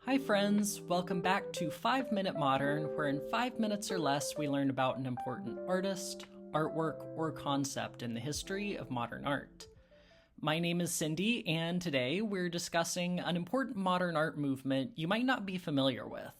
Hi friends, welcome back to 5 Minute Modern, where in 5 minutes or less we learn about an important artist, artwork, or concept in the history of modern art. My name is Cindy, and today we're discussing an important modern art movement you might not be familiar with: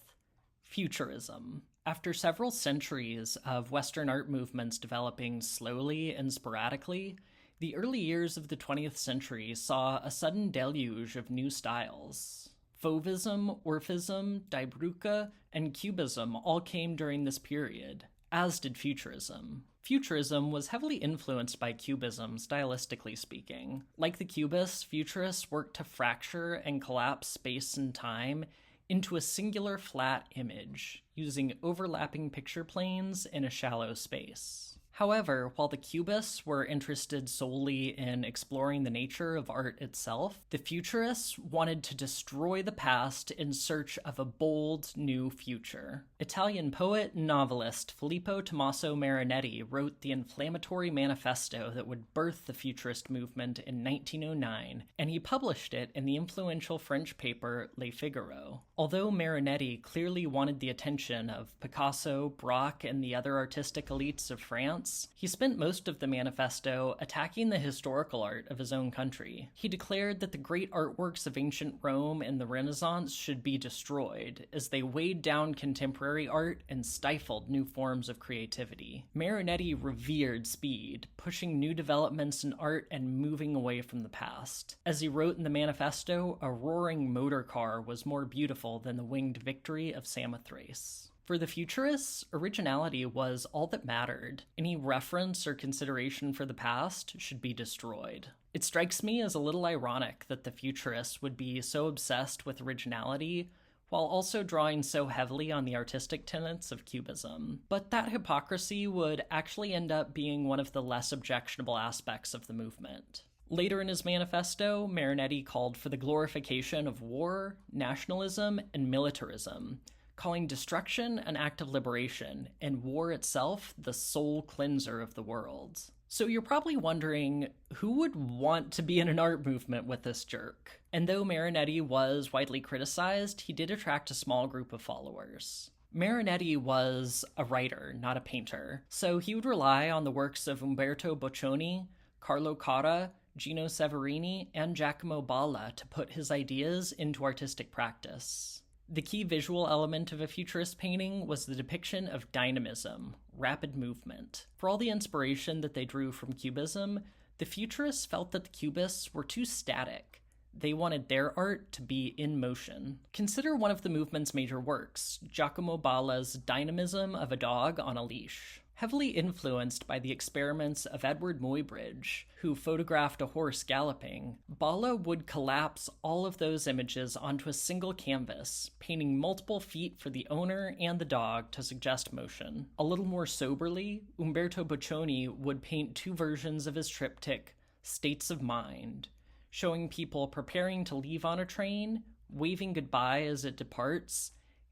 Futurism. After several centuries of Western art movements developing slowly and sporadically, the early years of the 20th century saw a sudden deluge of new styles. Fauvism, Orphism, Die Brücke, and Cubism all came during this period, as did Futurism. Futurism was heavily influenced by Cubism, stylistically speaking. Like the Cubists, Futurists worked to fracture and collapse space and time into a singular flat image, using overlapping picture planes in a shallow space. However, while the Cubists were interested solely in exploring the nature of art itself, the Futurists wanted to destroy the past in search of a bold new future. Italian poet and novelist Filippo Tommaso Marinetti wrote the inflammatory manifesto that would birth the Futurist movement in 1909, and he published it in the influential French paper Le Figaro. Although Marinetti clearly wanted the attention of Picasso, Braque, and the other artistic elites of France, he spent most of the manifesto attacking the historical art of his own country. He declared that the great artworks of ancient Rome and the Renaissance should be destroyed, as they weighed down contemporary art and stifled new forms of creativity. Marinetti revered speed, pushing new developments in art and moving away from the past. As he wrote in the manifesto, a roaring motor car was more beautiful than the winged victory of Samothrace. For the Futurists, originality was all that mattered. Any reference or consideration for the past should be destroyed. It strikes me as a little ironic that the Futurists would be so obsessed with originality while also drawing so heavily on the artistic tenets of Cubism. But that hypocrisy would actually end up being one of the less objectionable aspects of the movement. Later in his manifesto, Marinetti called for the glorification of war, nationalism, and militarism, calling destruction an act of liberation, and war itself the sole cleanser of the world. So you're probably wondering, who would want to be in an art movement with this jerk? And though Marinetti was widely criticized, he did attract a small group of followers. Marinetti was a writer, not a painter, so he would rely on the works of Umberto Boccioni, Carlo Cara, Gino Severini, and Giacomo Balla to put his ideas into artistic practice. The key visual element of a Futurist painting was the depiction of dynamism, rapid movement. For all the inspiration that they drew from Cubism, the Futurists felt that the Cubists were too static. They wanted their art to be in motion. Consider one of the movement's major works, Giacomo Balla's Dynamism of a Dog on a Leash. Heavily influenced by the experiments of Edward Muybridge, who photographed a horse galloping, Balla would collapse all of those images onto a single canvas, painting multiple feet for the owner and the dog to suggest motion. A little more soberly, Umberto Boccioni would paint two versions of his triptych, States of Mind, showing people preparing to leave on a train, waving goodbye as it departs,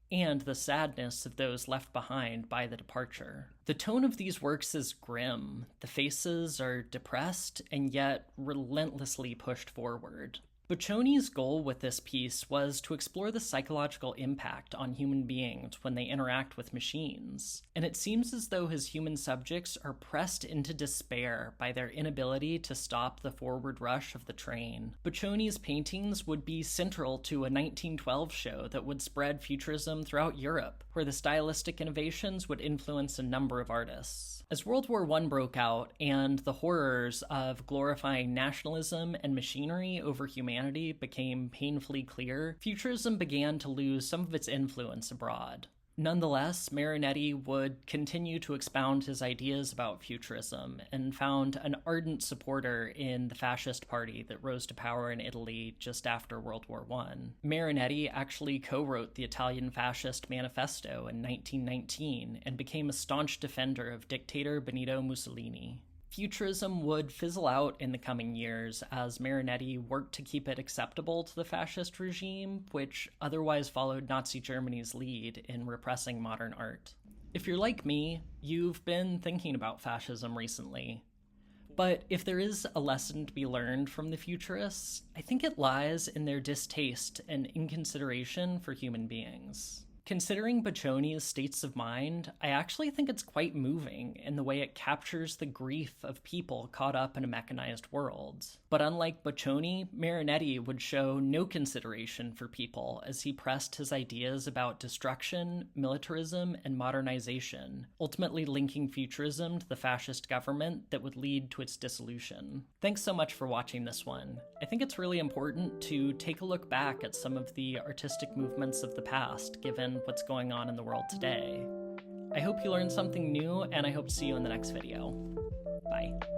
and the sadness of those left behind by the departure. The tone of these works is grim. The faces are depressed and yet relentlessly pushed forward. Boccioni's goal with this piece was to explore the psychological impact on human beings when they interact with machines, and it seems as though his human subjects are pressed into despair by their inability to stop the forward rush of the train. Boccioni's paintings would be central to a 1912 show that would spread Futurism throughout Europe, where the stylistic innovations would influence a number of artists. As World War I broke out and the horrors of glorifying nationalism and machinery over humanity became painfully clear, Futurism began to lose some of its influence abroad. Nonetheless, Marinetti would continue to expound his ideas about Futurism and found an ardent supporter in the Fascist party that rose to power in Italy just after World War I. Marinetti actually co-wrote the Italian Fascist Manifesto in 1919 and became a staunch defender of dictator Benito Mussolini. Futurism would fizzle out in the coming years as Marinetti worked to keep it acceptable to the fascist regime, which otherwise followed Nazi Germany's lead in repressing modern art. If you're like me, you've been thinking about fascism recently. But if there is a lesson to be learned from the Futurists, I think it lies in their distaste and inconsideration for human beings. Considering Boccioni's states of mind, I actually think it's quite moving in the way it captures the grief of people caught up in a mechanized world. But unlike Boccioni, Marinetti would show no consideration for people as he pressed his ideas about destruction, militarism, and modernization, ultimately linking Futurism to the fascist government that would lead to its dissolution. Thanks so much for watching this one. I think it's really important to take a look back at some of the artistic movements of the past, given what's going on in the world today. I hope you learned something new, and I hope to see you in the next video. Bye.